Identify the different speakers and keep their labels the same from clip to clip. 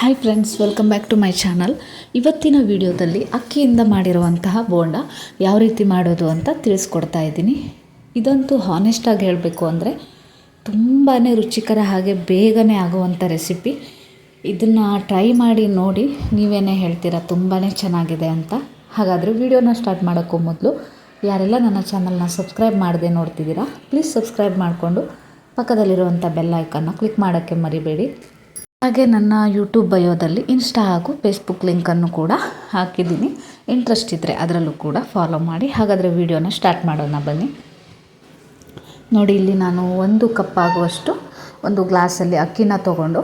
Speaker 1: Hi friends, welcome back to my channel. ಇವತ್ತಿನ ವಿಡಿಯೋದಲ್ಲಿ ಅಕ್ಕಿಯಿಂದ ಮಾಡಿರುವಂತಹ ಬೋಂಡ ಯಾವ ರೀತಿ ಮಾಡೋದು ಅಂತ ತಿಳಿಸ್ಕೊಡ್ತಾ ಇದ್ದೀನಿ. ಇದಂತೂ ಹಾನೆಸ್ಟಾಗಿ ಹೇಳಬೇಕು ಅಂದರೆ ತುಂಬಾ ರುಚಿಕರ ಹಾಗೆ ಬೇಗನೆ ಆಗುವಂಥ ರೆಸಿಪಿ. ಇದನ್ನು ಟ್ರೈ ಮಾಡಿ ನೋಡಿ, ನೀವೇನೇ ಹೇಳ್ತೀರಾ ತುಂಬಾ ಚೆನ್ನಾಗಿದೆ ಅಂತ. ಹಾಗಾದರೆ ವಿಡಿಯೋನ ಸ್ಟಾರ್ಟ್ ಮಾಡೋಕ್ಕೂ ಮೊದಲು ಯಾರೆಲ್ಲ ನನ್ನ ಚಾನಲ್ನ ಸಬ್ಸ್ಕ್ರೈಬ್ ಮಾಡದೆ ನೋಡ್ತಿದ್ದೀರಾ, ಪ್ಲೀಸ್ ಸಬ್ಸ್ಕ್ರೈಬ್ ಮಾಡಿಕೊಂಡು ಪಕ್ಕದಲ್ಲಿರುವಂಥ ಬೆಲ್ ಐಕನ್ನ ಕ್ಲಿಕ್ ಮಾಡೋಕ್ಕೆ ಮರಿಬೇಡಿ. ಹಾಗೆ ನನ್ನ ಯೂಟ್ಯೂಬ್ ಬಯೋದಲ್ಲಿ ಇನ್ಸ್ಟಾ ಹಾಗೂ ಫೇಸ್ಬುಕ್ ಲಿಂಕನ್ನು ಕೂಡ ಹಾಕಿದ್ದೀನಿ. ಇಂಟ್ರೆಸ್ಟ್ ಇದ್ದರೆ ಅದರಲ್ಲೂ ಕೂಡ ಫಾಲೋ ಮಾಡಿ. ಹಾಗಾದರೆ ವಿಡಿಯೋನ ಸ್ಟಾರ್ಟ್ ಮಾಡೋಣ ಬನ್ನಿ. ನೋಡಿ, ಇಲ್ಲಿ ನಾನು 1 ಕಪ್ ಆಗುವಷ್ಟು ಒಂದು ಗ್ಲಾಸಲ್ಲಿ ಅಕ್ಕಿನ ತೊಗೊಂಡು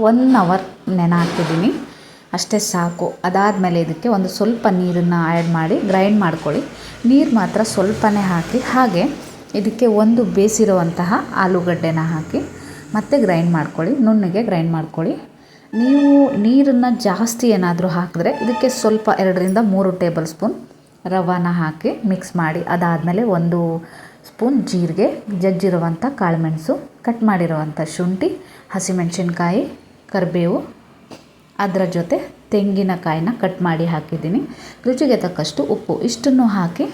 Speaker 1: 1 ಅವರ್ ನೆನೆ ಹಾಕಿದ್ದೀನಿ. ಅಷ್ಟೇ ಸಾಕು. ಅದಾದಮೇಲೆ ಇದಕ್ಕೆ ಒಂದು ಸ್ವಲ್ಪ ನೀರನ್ನು ಆ್ಯಡ್ ಮಾಡಿ ಗ್ರೈಂಡ್ ಮಾಡ್ಕೊಳ್ಳಿ. ನೀರು ಮಾತ್ರ ಸ್ವಲ್ಪನೇ ಹಾಕಿ, ಹಾಗೆ ಇದಕ್ಕೆ ಒಂದು ಬೇಯಿಸಿರುವಂತಹ ಆಲೂಗಡ್ಡೆನ ಹಾಕಿ ಮತ್ತು ಗ್ರೈಂಡ್ ಮಾಡ್ಕೊಳ್ಳಿ, ನುಣ್ಣಗೆ ಗ್ರೈಂಡ್ ಮಾಡ್ಕೊಳ್ಳಿ. ನೀವು ನೀರನ್ನು ಜಾಸ್ತಿ ಏನಾದರೂ ಹಾಕಿದ್ರೆ ಇದಕ್ಕೆ ಸ್ವಲ್ಪ 2ರಿಂದ 3 ಟೇಬಲ್ ಸ್ಪೂನ್ ರವಾನ ಹಾಕಿ ಮಿಕ್ಸ್ ಮಾಡಿ. ಅದಾದಮೇಲೆ 1 ಸ್ಪೂನ್ ಜೀರಿಗೆ, ಜಜ್ಜಿರುವಂಥ ಕಾಳುಮೆಣಸು, ಕಟ್ ಮಾಡಿರುವಂಥ ಶುಂಠಿ, ಹಸಿಮೆಣಸಿನ್ಕಾಯಿ, ಕರಿಬೇವು, ಅದರ ಜೊತೆ ತೆಂಗಿನಕಾಯಿನ ಕಟ್ ಮಾಡಿ ಹಾಕಿದ್ದೀನಿ. ರುಚಿಗೆ ತಕ್ಕಷ್ಟು ಉಪ್ಪು, ಇಷ್ಟನ್ನು ಹಾಕಿ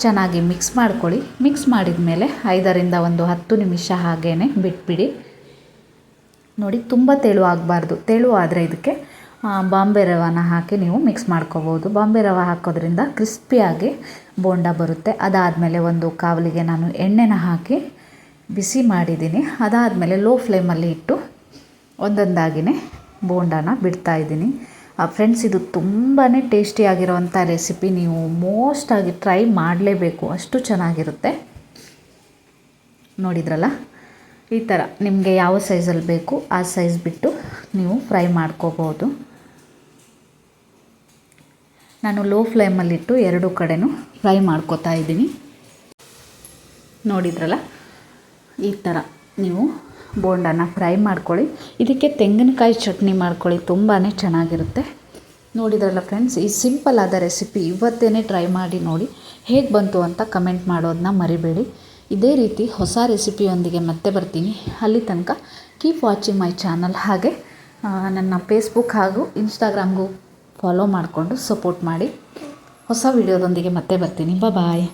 Speaker 1: ಚೆನ್ನಾಗಿ ಮಿಕ್ಸ್ ಮಾಡ್ಕೊಳ್ಳಿ. ಮಿಕ್ಸ್ ಮಾಡಿದ ಮೇಲೆ 5ರಿಂದ 10 ನಿಮಿಷ ಹಾಗೇ ಬಿಟ್ಬಿಡಿ. ನೋಡಿ, ತುಂಬ ತೆಳು ಆಗಬಾರ್ದು. ತೆಳು ಆದರೆ ಇದಕ್ಕೆ ಬಾಂಬೆ ರವಾನ ಹಾಕಿ ನೀವು ಮಿಕ್ಸ್ ಮಾಡ್ಕೋಬೋದು. ಬಾಂಬೆ ರವೆ ಹಾಕೋದ್ರಿಂದ ಕ್ರಿಸ್ಪಿಯಾಗಿ ಬೋಂಡ ಬರುತ್ತೆ. ಅದಾದಮೇಲೆ ಒಂದು ಕಾವಲಿಗೆ ನಾನು ಎಣ್ಣೆನ ಹಾಕಿ ಬಿಸಿ ಮಾಡಿದ್ದೀನಿ. ಅದಾದಮೇಲೆ ಲೋ ಫ್ಲೇಮಲ್ಲಿ ಇಟ್ಟು ಒಂದೊಂದಾಗಿಯೇ ಬೋಂಡನ ಬಿಡ್ತಾಯಿದ್ದೀನಿ. ಫ್ರೆಂಡ್ಸ್, ಇದು ತುಂಬಾ ಟೇಸ್ಟಿಯಾಗಿರೋವಂಥ ರೆಸಿಪಿ. ನೀವು ಮೋಸ್ಟಾಗಿ ಟ್ರೈ ಮಾಡಲೇಬೇಕು, ಅಷ್ಟು ಚೆನ್ನಾಗಿರುತ್ತೆ. ನೋಡಿದ್ರಲ್ಲ, ಈ ಥರ ನಿಮಗೆ ಯಾವ ಸೈಜಲ್ಲಿ ಬೇಕು ಆ ಸೈಜ್ ಬಿಟ್ಟು ನೀವು ಫ್ರೈ ಮಾಡ್ಕೋಬೋದು. ನಾನು ಲೋ ಫ್ಲೇಮಲ್ಲಿಟ್ಟು 2 ಕಡೆನೂ ಫ್ರೈ ಮಾಡ್ಕೋತಾ ಇದ್ದೀನಿ. ನೋಡಿದ್ರಲ್ಲ, ಈ ಥರ ನೀವು ಬೋಂಡನ ಫ್ರೈ ಮಾಡ್ಕೊಳ್ಳಿ. ಇದಕ್ಕೆ ತೆಂಗಿನಕಾಯಿ ಚಟ್ನಿ ಮಾಡ್ಕೊಳ್ಳಿ, ತುಂಬಾ ಚೆನ್ನಾಗಿರುತ್ತೆ. ನೋಡಿದ್ರಲ್ಲ ಫ್ರೆಂಡ್ಸ್, ಈ ಸಿಂಪಲ್ ಆದ ರೆಸಿಪಿ ಇವತ್ತೇ ಟ್ರೈ ಮಾಡಿ ನೋಡಿ. ಹೇಗೆ ಬಂತು ಅಂತ ಕಮೆಂಟ್ ಮಾಡೋದನ್ನ ಮರಿಬೇಡಿ. ಇದೇ ರೀತಿ ಹೊಸ ರೆಸಿಪಿಯೊಂದಿಗೆ ಮತ್ತೆ ಬರ್ತೀನಿ. ಅಲ್ಲಿ ತನಕ ಕೀಪ್ ವಾಚಿಂಗ್ ಮೈ ಚಾನಲ್. ಹಾಗೆ ನನ್ನ ಫೇಸ್ಬುಕ್ ಹಾಗೂ ಇನ್ಸ್ಟಾಗ್ರಾಮ್ಗೂ ಫಾಲೋ ಮಾಡಿಕೊಂಡು ಸಪೋರ್ಟ್ ಮಾಡಿ. ಹೊಸ ವಿಡಿಯೋದೊಂದಿಗೆ ಮತ್ತೆ ಬರ್ತೀನಿ. ಬಾಯ್.